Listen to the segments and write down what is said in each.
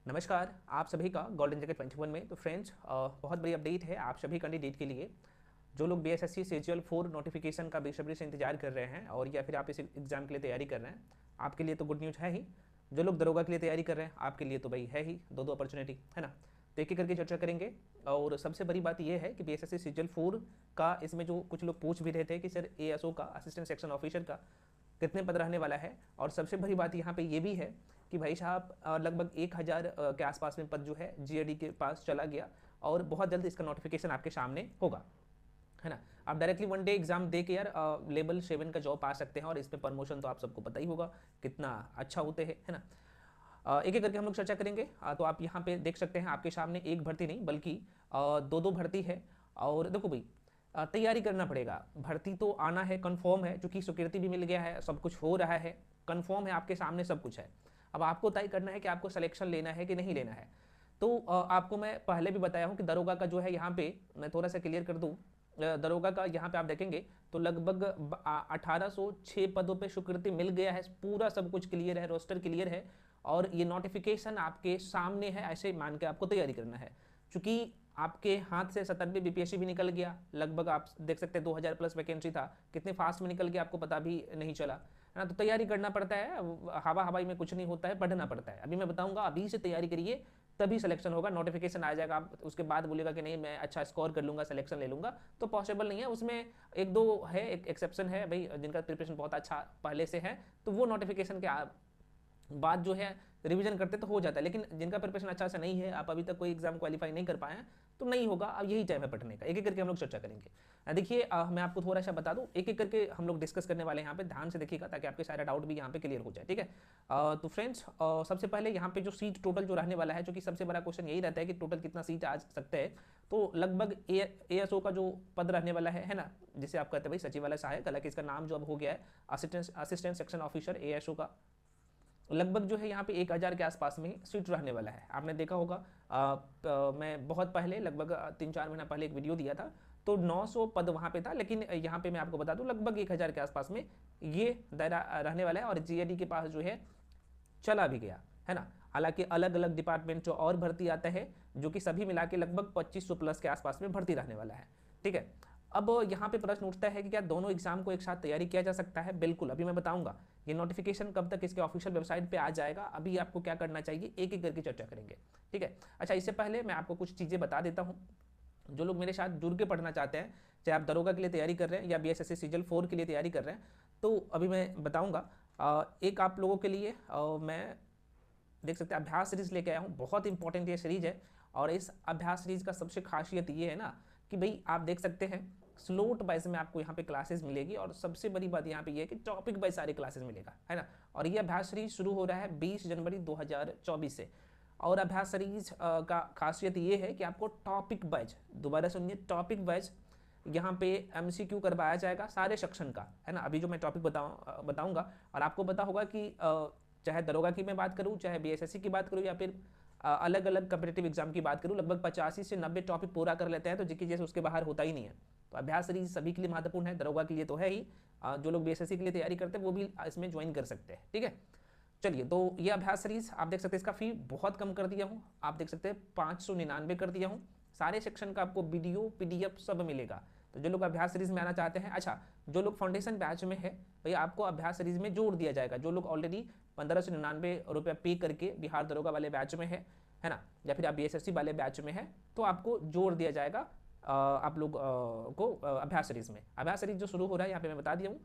नमस्कार, आप सभी का गोल्डन जैकेट 21 में। तो फ्रेंड्स, बहुत बड़ी अपडेट है आप सभी कैंडिडेट के लिए जो लोग बीएसएससी सीजीएल 4 नोटिफिकेशन का बेसब्री से इंतजार कर रहे हैं और या फिर आप इस एग्ज़ाम के लिए तैयारी कर रहे हैं। आपके लिए तो गुड न्यूज़ है ही। जो लोग दरोगा के लिए तैयारी कर रहे हैं आपके लिए तो भाई है ही दो दो अपॉर्चुनिटी, है ना। तो एक एक करके चर्चा करेंगे। और सबसे बड़ी बात यह है कि बीएसएससी सीजीएल 4 का इसमें जो कुछ लोग पूछ भी रहे थे कि सर एएसओ का, असिस्टेंट सेक्शन ऑफिसर का कितने पद रहने वाला है। और सबसे बड़ी बात यहाँ पे ये भी है कि भाई साहब लगभग 1000 के आसपास में पद जो है जीएडी के पास चला गया और बहुत जल्द इसका नोटिफिकेशन आपके सामने होगा, है ना। आप डायरेक्टली वन डे एग्जाम दे के यार लेवल 7 का जॉब पा सकते हैं और इस पर प्रमोशन तो आप सबको पता ही होगा कितना अच्छा होते हैं, है ना। एक एक करके हम लोग चर्चा करेंगे। तो आप यहाँ पे देख सकते हैं आपके सामने एक भर्ती नहीं बल्कि दो दो भर्ती है। और देखो भाई, तैयारी करना पड़ेगा। भर्ती तो आना है, कंफर्म है, क्योंकि स्वीकृति भी मिल गया है, सब कुछ हो रहा है, कंफर्म है, आपके सामने सब कुछ है। अब आपको तय करना है कि आपको सिलेक्शन लेना है कि नहीं लेना है। तो आपको मैं पहले भी बताया हूँ कि दरोगा का जो है यहाँ पे मैं थोड़ा सा क्लियर कर दूँ। दरोगा का यहाँ पे आप देखेंगे तो लगभग 1806 पदों पे स्वीकृति मिल गया है, पूरा सब कुछ क्लियर है, रोस्टर क्लियर है और ये नोटिफिकेशन आपके सामने है। ऐसे मान के आपको तैयारी करना है, क्योंकि आपके हाथ से 97 बीपीएससी भी निकल गया। लगभग आप देख सकते हैं 2000 प्लस वैकेंसी था, कितने फास्ट में निकल गया आपको पता भी नहीं चला, है ना। तो तैयारी करना पड़ता है, हवा हवाई में कुछ नहीं होता है, पढ़ना पड़ता है। अभी मैं बताऊंगा, अभी से तैयारी करिए तभी सिलेक्शन होगा। नोटिफिकेशन आ जाएगा, आप उसके बाद बोलेगा कि नहीं मैं अच्छा स्कोर कर लूंगा, सिलेक्शन ले लूंगा, तो पॉसिबल नहीं है। उसमें एक दो है, एक एक्सेप्शन है भाई, जिनका प्रिपरेशन बहुत अच्छा पहले से है तो वो नोटिफिकेशन के बात जो है रिवीजन करते तो हो जाता है। लेकिन जिनका प्रिपरेशन अच्छा से नहीं है, आप अभी तक कोई एग्जाम क्वालिफाई नहीं कर पाए हैं, तो नहीं होगा। अब यही टाइम है पढ़ने का। एक एक करके हम लोग चर्चा करेंगे। देखिए, मैं आपको थोड़ा सा बता दूं, एक एक करके हम लोग डिस्कस करने वाले हैं यहाँ पे, ध्यान से देखिएगा ताकि आपके सारे डाउट भी यहाँ पे क्लियर हो जाए, ठीक है। तो फ्रेंड्स, सबसे पहले यहाँ पे जो सीट टोटल जो रहने वाला है, जो कि सबसे बड़ा क्वेश्चन यही रहता है कि टोटल कितना सीट आ सकते हैं। तो लगभग एएसओ का जो पद रहने वाला है ना, जिसे आप कहते हैं भाई सचिवालय सहायक, हालांकि इसका नाम जो अब हो गया है असिस्टेंट सेक्शन ऑफिसर एएसओ का, लगभग जो है यहाँ पे 1000 के आसपास में सीट रहने वाला है। आपने देखा होगा, मैं बहुत पहले लगभग 3-4 महीना पहले एक वीडियो दिया था, तो 900 पद वहाँ पे था। लेकिन यहाँ पे मैं आपको बता दूँ लगभग 1000 के आसपास में ये दायरा रहने वाला है और जीएडी के पास जो है चला भी गया, है ना। हालांकि अलग अलग डिपार्टमेंट जो और भर्ती आता है, जो कि सभी मिला के लगभग 2500 प्लस के आसपास में भर्ती रहने वाला है, ठीक है। अब यहाँ पे प्रश्न उठता है कि क्या दोनों एग्जाम को एक साथ तैयारी किया जा सकता है। बिल्कुल, अभी मैं बताऊंगा ये नोटिफिकेशन कब तक इसके ऑफिशियल वेबसाइट पे आ जाएगा। अभी आपको क्या करना चाहिए एक एक करके चर्चा करेंगे, ठीक है। अच्छा, इससे पहले मैं आपको कुछ चीज़ें बता देता हूँ। जो लोग मेरे साथ जुड़ के पढ़ना चाहते हैं, चाहे आप दरोगा के लिए तैयारी कर रहे हैं या बीएसएससी सीजीएल 4 के लिए तैयारी कर रहे हैं, तो अभी मैं बताऊंगा। एक आप लोगों के लिए मैं देख सकते हैं अभ्यास सीरीज लेके आया हूँ। बहुत इंपॉर्टेंट ये सीरीज है और इस अभ्यास सीरीज का सबसे खासियत ये है ना कि भाई आप देख सकते हैं स्लोट वाइज में आपको यहाँ पे क्लासेस मिलेगी और सबसे बड़ी बात यहाँ पे ये है कि टॉपिक वाइज सारे क्लासेस मिलेगा, है ना। और ये अभ्यास सीरीज शुरू हो रहा है 20 जनवरी 2024 से। और अभ्यास सीरीज का खासियत ये है कि आपको टॉपिक वाइज, दोबारा सुनिए, टॉपिक वाइज यहाँ पे एमसीक्यू करवाया जाएगा सारे सेक्शन का, है ना। अभी जो मैं टॉपिक बताऊंगा और आपको पता होगा कि चाहे दरोगा की मैं बात करूँ, चाहे बीएसएससी की बात करूँ या फिर अलग अलग कम्पिटेटिव एग्जाम की बात करूँ, लगभग 85 से 90 टॉपिक पूरा कर लेते हैं, तो जिसकी जैसे उसके बाहर होता ही नहीं है। तो अभ्यास सीरीज सभी के लिए महत्वपूर्ण है, दरोगा के लिए तो है ही, जो लोग बीएसएससी के लिए तैयारी करते हैं वो भी इसमें ज्वाइन कर सकते हैं, ठीक है। चलिए, तो ये अभ्यास सीरीज आप देख सकते हैं, इसका फी बहुत कम कर दिया हूँ। आप देख सकते हैं 599 कर दिया हूँ। सारे सेक्शन का आपको वीडियो पीडीएफ सब मिलेगा। तो जो लोग अभ्यास सीरीज में आना चाहते हैं, अच्छा, जो लोग फाउंडेशन बैच में है भैया आपको अभ्यास सीरीज में जोड़ दिया जाएगा। जो लोग ऑलरेडी 1599 रुपया पे करके बिहार दरोगा वाले बैच में है ना, या फिर आप बीएसएससी वाले बैच में है, तो आपको जोड़ दिया जाएगा आप लोग को अभ्यास सीरीज में। अभ्यास सीरीज जो शुरू हो रहा है यहाँ पे मैं बता दिया हूँ,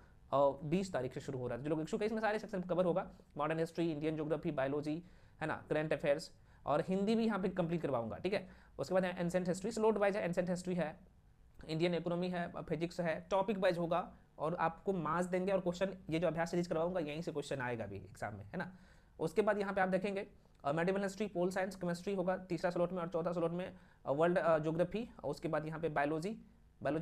20 तारीख से शुरू हो रहा है। जो लोग इच्छुक है इसमें सारे सेक्शन कवर होगा, modern history, Indian geography, biology, है ना, करंट अफेयर्स, और हिंदी भी यहाँ पे कंप्लीट करवाऊंगा, ठीक है। उसके बाद एंसेंट हिस्ट्री, स्लोट वाइज है, एंसेंट हिस्ट्री है, इंडियन इकोनॉमी है, फिजिक्स है, टॉपिक वाइज होगा और आपको मार्क्स देंगे। और क्वेश्चन ये जो अभ्यास सीरीज करवाऊंगा यहीं से क्वेश्चन आएगा भी एग्जाम में, है ना। उसके बाद यहाँ पे आप देखेंगे medieval history, pol science, chemistry होगा तीसरा स्लॉट में और चौथा स्लॉट में वर्ल्ड ज्योग्राफी। उसके बाद यहाँ पे बायोलॉजी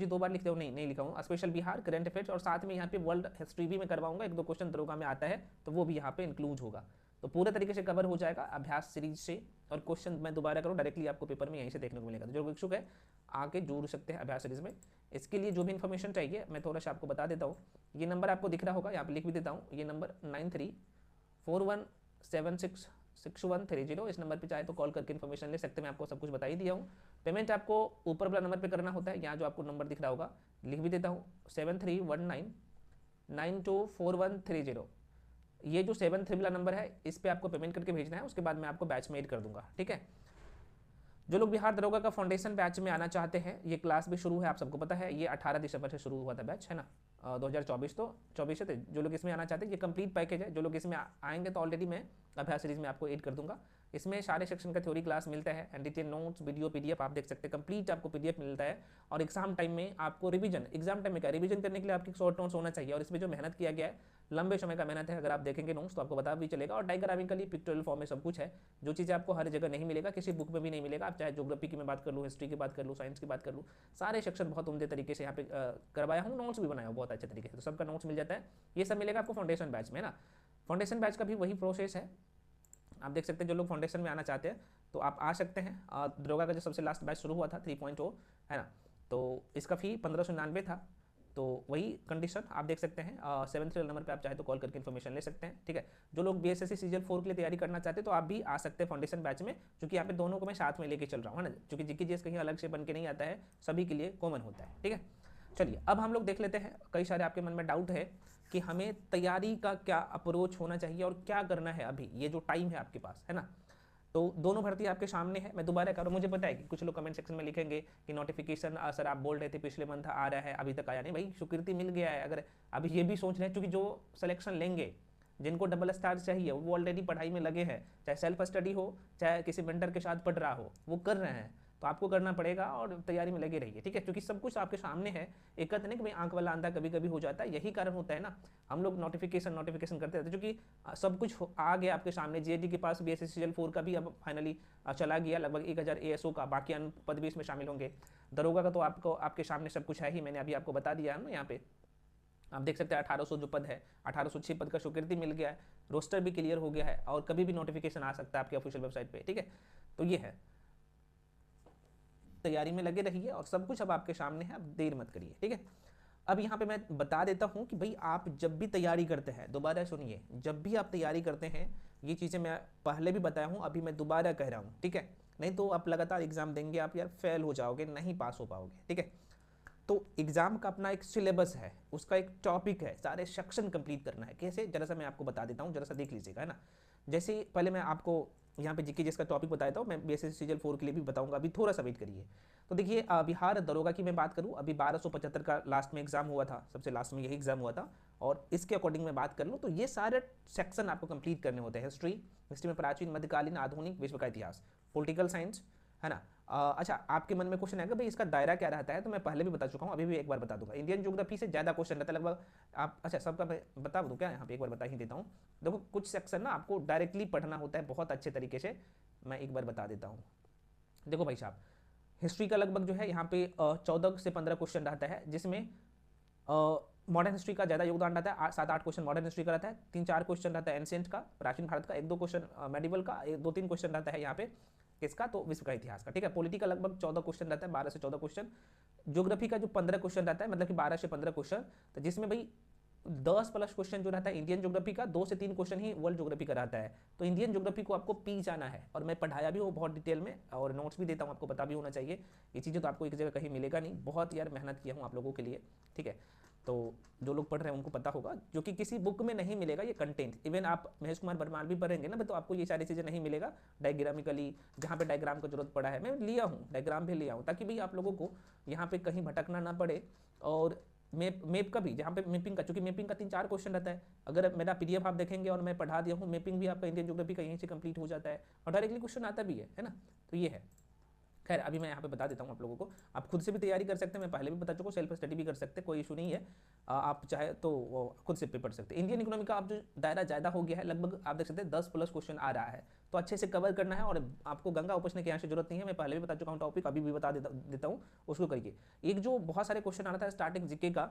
2 बार लिखते हो, नहीं लिखा हूँ, स्पेशल बिहार, करंट अफेयर्स, और साथ में यहाँ पे वर्ल्ड हिस्ट्री भी मैं करवाऊंगा। 1-2 क्वेश्चन दरोगा में आता है तो वो भी यहाँ पे इंक्लूड होगा। तो पूरे तरीके से कवर हो जाएगा अभ्यास सीरीज से। और क्वेश्चन मैं दोबारा करूँ डायरेक्टली आपको पेपर में यहीं से देखने को मिलेगा। तो जो इच्छुक है आके जुड़ सकते हैं अभ्यास सीरीज में। इसके लिए जो भी इन्फॉर्मेशन चाहिए मैं थोड़ा सा आपको बता देता हूँ। ये नंबर आपको दिख रहा होगा, यहाँ पे लिख भी देता हूँ, ये नंबर 934176 6130। इस नंबर पे चाहे तो कॉल करके इन्फॉर्मेशन ले सकते हैं, मैं आपको सब कुछ बता ही दिया हूँ। पेमेंट आपको ऊपर वाला नंबर पे करना होता है, यहाँ जो आपको नंबर दिख रहा होगा लिख भी देता हूँ 7319924130। ये जो 73 वाला नंबर है इस पर आपको पेमेंट करके भेजना है, उसके बाद मैं आपको बैच में ऐड कर दूंगा, ठीक है। जो लोग बिहार दरोगा का फाउंडेशन बैच में आना चाहते हैं, ये क्लास भी शुरू है, आप सबको पता है, ये 18 दिसंबर से शुरू हुआ था बैच, है ना, 2024 तो 24 से थे। जो लोग इसमें आना चाहते हैं, ये कंप्लीट पैकेज है। जो लोग इसमें आएंगे तो ऑलरेडी मैं अभ्यास सीरीज में आपको ऐड कर दूंगा। इसमें सारे सेक्शन का थ्योरी क्लास मिलता है, एंड नोट्स, वीडियो, पीडीएफ आप देख सकते हैं, कंप्लीट आपको पीडीएफ मिलता है। और एग्जाम टाइम में आपको रिवीजन, एग्जाम टाइम में क्या रिवीजन करने के लिए आपकी शॉर्ट नोट्स होना चाहिए, और इसमें जो मेहनत किया गया है, लंबे समय का मेहनत है। अगर आप देखेंगे नोट्स तो आपको पता भी चलेगा, और डायग्रामिकली पिक्टोरियल फॉर्म में सब कुछ है, जो चीज़ें आपको हर जगह नहीं मिलेगा, किसी बुक में भी नहीं मिलेगा। आप चाहे ज्योग्राफी की मैं बात कर लूँ, हिस्ट्री की बात कर लूँ, साइंस की बात कर लूँ, सारे सेक्शन बहुत उम्दे तरीके से यहाँ पे करवाया हूँ, नोट्स भी बनाया हूँ बहुत अच्छे तरीके से, तो सबका नोट्स मिल जाता है। ये सब मिलेगा आपको फाउंडेशन बैच में ना। फाउंडेशन बैच का भी वही प्रोसेस है, आप देख सकते हैं। जो लोग फाउंडेशन में आना चाहते हैं तो आप आ सकते हैं। दरोगा का जो सबसे लास्ट बैच शुरू हुआ था 3.0, है ना, तो इसका फी 1599 था। तो वही कंडीशन आप देख सकते हैं, 73 नंबर पे आप चाहे तो कॉल करके इन्फॉर्मेशन ले सकते हैं, ठीक है। जो लोग बीएसएससी सीजीएल 4 के लिए तैयारी करना चाहते हैं तो आप भी आ सकते हैं फाउंडेशन बैच में, क्योंकि यहाँ पे दोनों को मैं साथ में लेके चल रहा हूँ, है ना, क्योंकि जीके जीएस कहीं अलग से बन के नहीं आता है, सभी के लिए कॉमन होता है, ठीक है। चलिए अब हम लोग देख लेते हैं, कई सारे आपके मन में डाउट है कि हमें तैयारी का क्या अप्रोच होना चाहिए और क्या करना है अभी, ये जो टाइम है आपके पास, है ना। तो दोनों भर्ती आपके सामने है, मैं दोबारा करूँ, मुझे पता है कि कुछ लोग कमेंट सेक्शन में लिखेंगे कि नोटिफिकेशन सर आप बोल रहे थे पिछले मंथ आ रहा है, अभी तक आया नहीं। भाई स्वीकृति मिल गया है, अगर अभी ये भी सोच रहे हैं, क्योंकि जो सिलेक्शन लेंगे, जिनको डबल स्टार चाहिए, वो ऑलरेडी पढ़ाई में लगे हैं, चाहे सेल्फ स्टडी हो, चाहे किसी मेंटर के साथ पढ़ रहा हो, वो कर रहे हैं, तो आपको करना पड़ेगा और तैयारी में लगे रहिए, ठीक है, क्योंकि सब कुछ आपके सामने है। एक कहते नहीं कि भाई आंख वाला अंधा कभी कभी हो जाता है, यही कारण होता है ना, हम लोग नोटिफिकेशन करते रहते हैं, क्योंकि सब कुछ आ गया आपके सामने। जेडी के पास बीएसएससी सीजीएल 4 का भी अब फाइनली चला गया, लगभग 1000 एएसओ का, बाकी अन्य पद भी इसमें शामिल होंगे। दरोगा का तो आपको आपके सामने सब कुछ है ही, मैंने अभी आपको बता दिया है ना। यहाँ पे आप देख सकते हैं 1800 जो पद है, 1806 पद का स्वीकृति मिल गया है, रोस्टर भी क्लियर हो गया है, और कभी भी नोटिफिकेशन आ सकता है आपके ऑफिशियल वेबसाइट पे, ठीक है। तो ये है, तैयारी में लगे रहिए और सब कुछ अब आपके सामने है, अब देर मत करिए, ठीक है। अब यहाँ पे मैं बता देता हूँ कि भाई आप जब भी तैयारी करते हैं, दोबारा सुनिए, जब भी आप तैयारी करते हैं, ये चीज़ें मैं पहले भी बताया हूँ, अभी मैं दोबारा कह रहा हूँ, ठीक है। नहीं तो आप लगातार एग्जाम देंगे, आप यार फेल हो जाओगे, नहीं पास हो पाओगे, ठीक है। तो एग्जाम का अपना एक सिलेबस है, उसका एक टॉपिक है, सारे सेक्शन कंप्लीट करना है। कैसे, जरा सा मैं आपको बता देता हूँ, जरा सा देख लीजिएगा, है ना। जैसे पहले मैं आपको यहाँ पे जीके जिसका टॉपिक बताया था, मैं बीएसएससी सीजीएल 4 के लिए भी बताऊंगा, अभी थोड़ा सा वेट करिए। तो देखिए बिहार दरोगा की मैं बात करूँ, अभी 1275 का लास्ट में एग्जाम हुआ था, सबसे लास्ट में यही एग्जाम हुआ था, और इसके अकॉर्डिंग मैं बात कर लूँ तो ये सारे सेक्शन आपको कंप्लीट करने होते हैं। हिस्ट्री में प्राचीन, मध्यकालीन, आधुनिक, विश्व का इतिहास, पॉलिटिकल साइंस, है ना। अच्छा, आपके मन में क्वेश्चन है कि भाई इसका दायरा क्या रहता है, तो मैं पहले भी बता चुका हूँ, अभी भी एक बार बता दूंगा। इंडियन ज्योग्राफी से ज़्यादा क्वेश्चन रहता है लगभग, आप अच्छा सबका मैं बता दूँ क्या, यहाँ पे एक बार बता ही देता हूँ। देखो कुछ सेक्शन ना आपको डायरेक्टली पढ़ना होता है बहुत अच्छे तरीके से, मैं एक बार बता देता हूँ। देखो भाई साहब, हिस्ट्री का लगभग जो है यहाँ पे 14 से 15 क्वेश्चन रहता है, जिसमें मॉडर्न हिस्ट्री का ज़्यादा योगदान रहता है, 7-8 क्वेश्चन मॉडर्न हिस्ट्री का रहता है, 3-4 क्वेश्चन रहता है एंशिएंट का, प्राचीन भारत का, 1-2 क्वेश्चन मेडिवल का, 2-3 क्वेश्चन रहता है यहाँ पे किसका, तो विश्व का इतिहास का, ठीक है। पॉलिटिकल लगभग 14 क्वेश्चन रहता है, 12 से 14 क्वेश्चन। ज्योग्राफी का जो 15 क्वेश्चन रहता है, मतलब कि 12 से 15 क्वेश्चन, तो जिसमें भाई 10+ क्वेश्चन जो रहता है इंडियन ज्योग्राफी का, 2 से 3 क्वेश्चन ही वर्ल्ड ज्योग्राफी का रहता है। तो इंडियन ज्योग्राफी को आपको पी जाना है, और मैं पढ़ाया भी हूँ बहुत डिटेल में, और नोट्स भी देता हूँ, आपको पता भी होना चाहिए। ये चीज़ें तो आपको एक जगह कहीं मिलेगा नहीं, बहुत यार मेहनत किया हूँ आप लोगों के लिए, ठीक है। तो जो लोग पढ़ रहे हैं उनको पता होगा, जो कि किसी बुक में नहीं मिलेगा ये कंटेंट। इवन आप महेश कुमार वर्मा भी पढ़ेंगे ना, तो आपको ये सारी चीज़ें नहीं मिलेगा डायग्रामिकली, जहाँ पे डायग्राम का जरूरत पड़ा है मैं लिया हूँ, डायग्राम भी लिया हूँ, ताकि भाई आप लोगों को यहाँ पे कहीं भटकना ना पड़े। और मैप का भी, जहाँ पे मैपिंग का, चूंकि मैपिंग का 3-4 क्वेश्चन रहता है, अगर मेरा पीडीएफ आप देखेंगे और मैं पढ़ा दिया हूँ, मैपिंग भी आपका इंडियन ज्योग्राफी का यहीं से कंप्लीट हो जाता है, और डायरेक्टली क्वेश्चन आता भी है ना। तो ये है, खैर अभी मैं यहाँ पे बता देता हूँ आप लोगों को, आप खुद से भी तैयारी कर सकते हैं, मैं पहले भी बता चुका हूँ, सेल्फ स्टडी भी कर सकते हैं, कोई इशू नहीं है। आप चाहे तो खुद से पेपर सकते हैं। इंडियन इकोनॉमी का आप जो दायरा ज़्यादा हो गया है, लगभग आप देख सकते हैं 10+ क्वेश्चन आ रहा है, तो अच्छे से कवर करना है, और आपको गंगा उपसने की यहाँ से जरूरत नहीं है, मैं पहले भी बता चुका हूँ टॉपिक, अभी भी बता देता हूँ, उसको करिए। एक जो बहुत सारे क्वेश्चन आ रहा था स्टार्टिंग जीके का,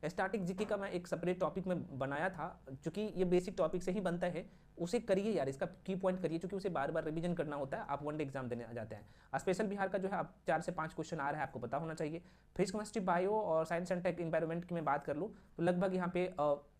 स्टार्टिंग जीके का मैं एक सेपरेट टॉपिक में बनाया था, क्योंकि ये बेसिक टॉपिक से ही बनता है, उसे करिए यार, इसका की पॉइंट करिए, क्योंकि उसे बार बार रिवीजन करना होता है, आप वन डे एग्जाम देने आ जाते हैं। स्पेशल बिहार का जो है आप 4 से 5 क्वेश्चन आ रहा है, आपको पता होना चाहिए। फिजिक्स, केमिस्ट्री, बायो और साइंस एंड टेक एनवायरमेंट की मैं बात कर लूँ तो लगभग यहाँ पे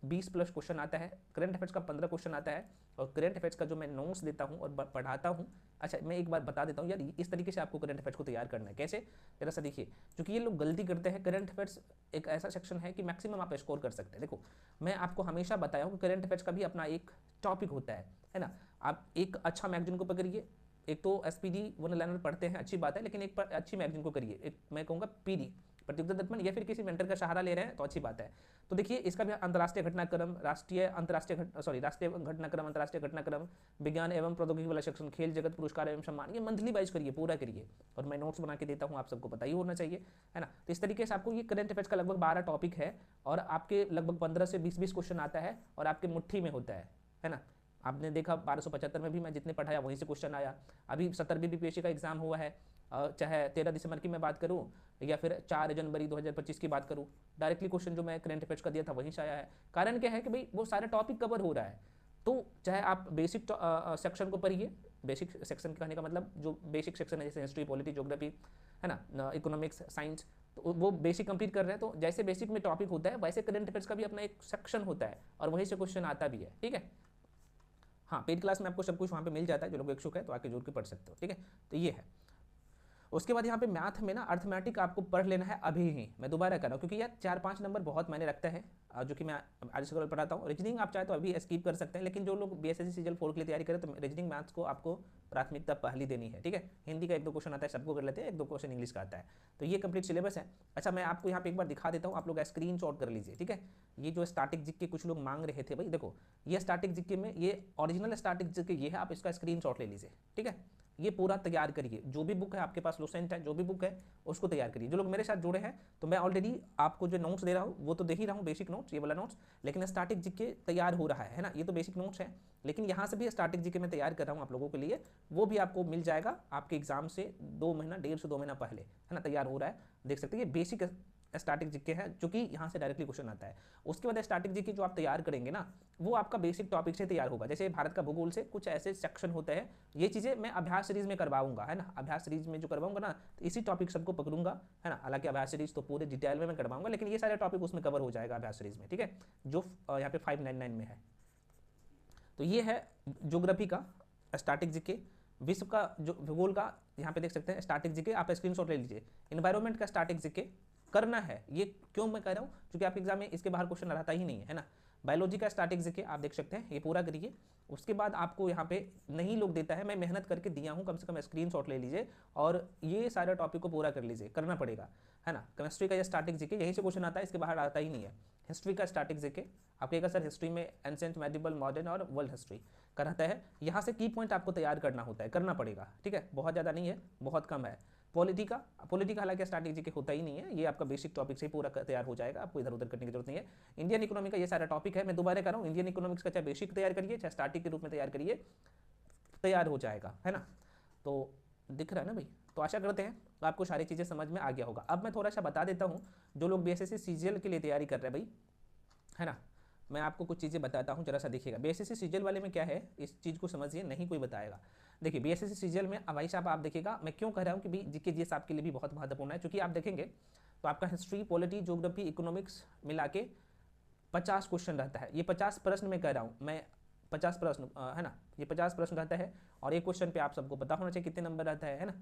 20+ क्वेश्चन आता है। करंट अफेयर्स का 15 क्वेश्चन आता है, और करंट अफेयर्स का जो मैं नोट्स देता हूँ और पढ़ाता हूँ, अच्छा मैं एक बार बता देता हूँ यार, इस तरीके से आपको करंट अफेयर्स को तैयार करना है। कैसे, जरा सा देखिए, क्योंकि ये लोग गलती करते हैं। करंट अफेयर्स एक ऐसा सेक्शन है कि मैक्सिमम आप स्कोर कर सकते हैं। देखो मैं आपको हमेशा बताया हूँ कि करंट अफेयर्स का भी अपना एक टॉपिक होता है ना। आप एक अच्छा मैगजीन को पकड़िए, एक तो SPD वन लाइनर पढ़ते हैं, अच्छी बात है, लेकिन एक अच्छी मैगजीन को करिए, एक मैं कहूँगा PD प्रत्युत्तर दर्पण, या फिर किसी मेंटर का सहारा ले रहे हैं तो अच्छी बात है। तो देखिए इसका भी अंतर्राष्ट्रीय घटनाक्रम, राष्ट्रीय घटनाक्रम, अंतर्राष्ट्रीय घटनाक्रम, विज्ञान एवं प्रौद्योगिकी वाला सेक्शन, खेल जगत पुरस्कार एवं सम्मान, ये मंथली वाइज करिए, पूरा करिए। और मैं नोट्स बना के देता हूँ, आप सबको पता ही होना चाहिए, है ना। तो इस तरीके से आपको ये करंट अफेयर्स का लगभग 12 टॉपिक है और आपके लगभग 15 से 20 क्वेश्चन आता है और आपके मुट्ठी में होता है ना। आपने देखा 1275 में भी मैं जितने पढ़ाया वहीं से क्वेश्चन आया। अभी 70वीं BPSC का एग्जाम हुआ है, चाहे 13 दिसंबर की मैं बात करूं या फिर 4 जनवरी 2025 की बात करूं, डायरेक्टली क्वेश्चन जो मैं करंट अफेयर्स का दिया था वहीं से आया है। कारण क्या है कि भाई वो सारे टॉपिक कवर हो रहा है। तो चाहे आप बेसिक सेक्शन को पढ़िए, बेसिक सेक्शन कहने का मतलब जो बेसिक सेक्शन है जैसे हिस्ट्री, पॉलिटी, ज्योग्राफी, है ना, इकोनॉमिक्स, साइंस, तो वो बेसिक कंप्लीट कर रहे हैं। तो जैसे बेसिक में टॉपिक होता है वैसे करंट अफेयर्स का भी अपना एक सेक्शन होता है और वहीं से क्वेश्चन आता भी है, ठीक है। हाँ, पेड क्लास में आपको सब कुछ वहाँ पे मिल जाता है, जो लोग इच्छुक है तो आके जोड़ के पढ़ सकते हो, ठीक है। तो ये है। उसके बाद यहाँ पे मैथ में ना अर्थमेटिक आपको पढ़ लेना है अभी ही, मैं दोबारा कर रहा हूँ क्योंकि यार 4-5 नंबर बहुत मायने रखता है, जो कि मैं आर्ट्स को पढ़ाता हूँ। रीजनिंग आप चाहे तो अभी स्किप कर सकते हैं, लेकिन जो लोग BSSC CGL 4 के लिए तैयारी करें तो रीजनिंग मैथ्स को आपको प्राथमिकता पहली देनी है, ठीक है। हिंदी का 1-2 क्वेश्चन आता है, सबको कर लेते हैं, 1-2 क्वेश्चन इंग्लिश का आता है, तो ये कंप्लीट सिलेबस है। अच्छा मैं आपको यहाँ पे एक बार दिखा देता हूँ, आप लोग स्क्रीन शॉट कर लीजिए, ठीक है। ये जो स्टैटिक जीके कुछ लोग मांग रहे थे, भाई देखो ये स्टैटिक जीके में ये ओरिजिनल स्टैटिक जीके ये है, आप इसका स्क्रीन शॉट ले लीजिए, ठीक है। ये पूरा तैयार करिए, जो भी बुक है आपके पास, लुसेंट है, जो भी बुक है उसको तैयार करिए। जो लोग मेरे साथ जुड़े हैं तो मैं ऑलरेडी आपको जो नोट्स दे रहा हूँ वो तो दे ही रहा हूँ, बेसिक नोट्स, ये वाला नोट्स, लेकिन स्टैटिक जीके तैयार हो रहा है ना। ये तो बेसिक नोट्स है, लेकिन यहाँ से भी स्टैटिक जीके में तैयार कर रहा हूँ आप लोगों के लिए, वो भी आपको मिल जाएगा आपके एग्जाम से 2 महीना, 1.5 से 2 महीना पहले, है ना, तैयार हो रहा है। देख सकते हैं ये बेसिक स्टैटिक जीके है जो कि यहाँ से डायरेक्टली क्वेश्चन आता है। उसके बाद स्टैटिक जीके जो आप तैयार करेंगे ना वो आपका बेसिक टॉपिक से तैयार होगा। जैसे भारत का भूगोल से कुछ ऐसे सेक्शन होते हैं, ये चीज़ें मैं अभ्यास सीरीज में करवाऊंगा, है ना। अभ्यास सीरीज में जो करवाऊंगा ना तो इसी टॉपिक सबको पकड़ूंगा, है ना। हालांकि अभ्यास सीरीज तो पूरे डिटेल में मैं करवाऊंगा, लेकिन ये सारे टॉपिक उसमें कवर हो जाएगा अभ्यास सीरीज में, ठीक है, जो यहाँ पे 599 में है। तो ये है ज्योग्राफी का स्टैटिक जीके। विश्व का जो भूगोल का यहाँ पे देख सकते हैं स्टैटिक जीके, आप स्क्रीनशॉट ले लीजिए। एनवायरनमेंट का स्टैटिक जीके करना है, ये क्यों मैं कह रहा हूँ क्योंकि आपके एग्जाम में इसके बाहर क्वेश्चन रहता ही नहीं है ना। बायोलॉजी का स्टैटिक जीके आप देख सकते हैं, ये पूरा करिए। उसके बाद आपको यहाँ पे नहीं लोग देता है, मैं मेहनत करके दिया हूँ, कम से कम स्क्रीनशॉट ले लीजिए और ये सारे टॉपिक को पूरा कर लीजिए, करना पड़ेगा, है ना। केमिस्ट्री का ये स्टैटिक जीके यहीं से क्वेश्चन आता है, इसके बाहर आता ही नहीं है। हिस्ट्री का स्टैटिक जीके आप कहेगा सर हिस्ट्री में एंशिएंट, मेडिवल, मॉडर्न और वर्ल्ड हिस्ट्री कराता है, यहाँ से की पॉइंट आपको तैयार करना होता है, करना पड़ेगा, ठीक है, बहुत ज़्यादा नहीं है, बहुत कम है। पॉलिटी का हालांकि स्टैटिक जीके होता ही नहीं है, ये आपका बेसिक टॉपिक से ही पूरा तैयार हो जाएगा, आपको इधर उधर करने की जरूरत नहीं है। इंडियन इकोनॉमी का ये सारा टॉपिक है, मैं दोबारा कर रहा हूँ, इंडियन इकोनॉमिक्स का चाहे बेसिक तैयार करिए चाहे स्टैटिक के रूप में तैयार करिए, तैयार हो जाएगा, है ना। तो दिख रहा है ना भाई, तो आशा करते हैं आपको सारी चीज़ें समझ में आ गया होगा। अब मैं थोड़ा सा बता देता हूँ जो लोग BSSC CGL के लिए तैयारी कर रहे हैं भाई, है ना, मैं आपको कुछ चीज़ें बताता हूँ, जरा सा देखिएगा। BSSC CGL वाले में क्या है, इस चीज़ को समझिए, नहीं कोई बताएगा। देखिए BSSC CGL में भाई साहब आप देखिएगा, मैं क्यों कह रहा हूँ कि GK GS आपके लिए भी बहुत महत्वपूर्ण है, क्योंकि आप देखेंगे तो आपका हिस्ट्री, पॉलिटी, ज्योग्राफी, इकोनॉमिक्स मिला के 50 क्वेश्चन रहता है। ये 50 प्रश्न में कह रहा हूँ मैं, 50 प्रश्न, है ना, ये 50 प्रश्न रहता है और एक क्वेश्चन पे आप सबको पता होना चाहिए कितने नंबर रहता है ना,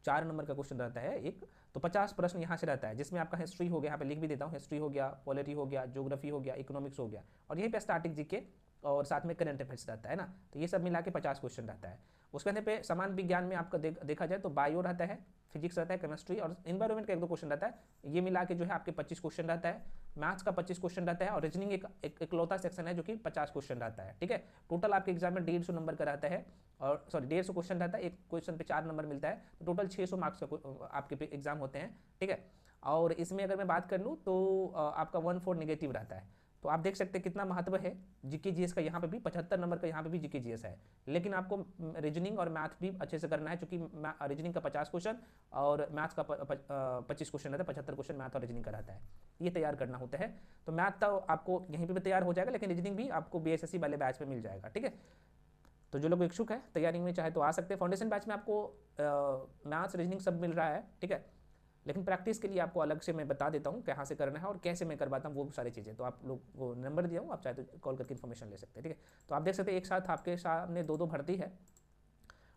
4 नंबर का क्वेश्चन रहता है एक, तो 50 प्रश्न यहाँ से रहता है, जिसमें आपका हिस्ट्री हो गया, यहाँ पे लिख भी देता हूँ, हिस्ट्री हो गया, पॉलिटी हो गया, ज्योग्राफी हो गया, इकोनॉमिक्स हो गया, और यहीं पे स्टैटिक जीके और साथ में करंट अफेयर्स रहता है ना। तो ये सब मिला के 50 क्वेश्चन रहता है। उसके अंदर पे समान विज्ञान में आपका देखा जाए तो बायो रहता है, फिजिक्स रहता है, केमिस्ट्री और इन्वायरमेंट का 1-2 क्वेश्चन रहता है, ये मिला के जो है आपके 25 क्वेश्चन रहता है। मैथ्स का 25 क्वेश्चन रहता है और रीजनिंग एक इकलौता सेक्शन है जो कि 50 क्वेश्चन रहता है, ठीक है। टोटल आपके एग्जाम में 150 नंबर का रहता है, और सॉरी 150 क्वेश्चन रहता है, एक क्वेश्चन पे 4 नंबर मिलता है, तो टोटल 600 मार्क्स का आपके एग्जाम होते हैं, ठीक है। और इसमें अगर मैं बात कर लूँ तो आपका 1/4 नेगेटिव रहता है। तो आप देख सकते हैं कितना महत्व है GK GS का। यहाँ पे भी 75 नंबर का यहाँ पे भी GK GS है, लेकिन आपको रीजनिंग और मैथ भी अच्छे से करना है, क्योंकि रीजनिंग का 50 क्वेश्चन और मैथ्स का 25 क्वेश्चन रहता है, 75 क्वेश्चन मैथ और रीजनिंग का रहता है, ये तैयार करना होता है। तो मैथ तो आपको यहीं पर भी तैयार हो जाएगा, लेकिन रीजनिंग भी आपको BSSC वाले बैच में मिल जाएगा, ठीक है। तो जो लोग इच्छुक है तैयारी में चाहे तो आ सकते हैं। फाउंडेशन बैच में आपको मैथ्स, रीजनिंग सब मिल रहा है, ठीक है। लेकिन प्रैक्टिस के लिए आपको अलग से मैं बता देता हूँ कहाँ से करना है और कैसे मैं करवाता हूँ, वो सारी चीज़ें। तो आप लोग वो नंबर दिया हूँ, आप चाहे तो कॉल करके इन्फॉर्मेशन ले सकते हैं, ठीक है। तो आप देख सकते हैं एक साथ आपके सामने दो भर्ती है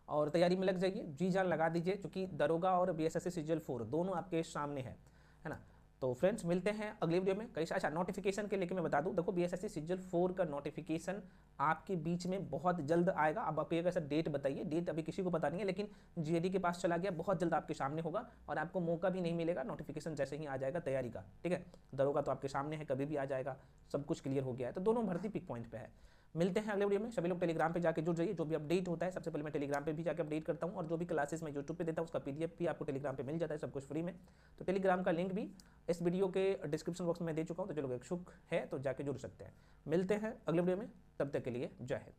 और तैयारी में लग जाइए, जी जान लगा दीजिए, क्योंकि दरोगा और बीएसएससी सीजीएल 4 दोनों आपके सामने है ना। तो फ्रेंड्स मिलते हैं अगले वीडियो में। कई अच्छा नोटिफिकेशन के लेके मैं बता दूं, देखो बीएसएससी सीजीएल 4 का नोटिफिकेशन आपके बीच में बहुत जल्द आएगा। अब आप एक ऐसा डेट बताइए, डेट अभी किसी को पता नहीं है, लेकिन जीएडी के पास चला गया, बहुत जल्द आपके सामने होगा और आपको मौका भी नहीं मिलेगा, नोटिफिकेशन जैसे ही आ जाएगा तैयारी का, ठीक है। दरोगा तो आपके सामने है, कभी भी आ जाएगा, सब कुछ क्लियर हो गया है। तो दोनों भर्ती पिक पॉइंट पे है। मिलते हैं अगले वीडियो में। सभी लोग टेलीग्राम पे जाके जुड़ जाइए, जो भी अपडेट होता है सबसे पहले मैं टेलीग्राम पे भी जाकर अपडेट करता हूँ, और जो भी क्लासेस मैं यूट्यूब पे देता हूँ उसका पीडीएफ भी आपको टेलीग्राम पे मिल जाता है, सब कुछ फ्री में। तो टेलीग्राम का लिंक भी इस वीडियो के डिस्क्रिप्शन बॉक्स में दे चुका हूँ, तो जो लोग इच्छुक है तो जाके जुड़ सकते हैं। मिलते हैं अगले वीडियो में, तब तक के लिए जय हिंद।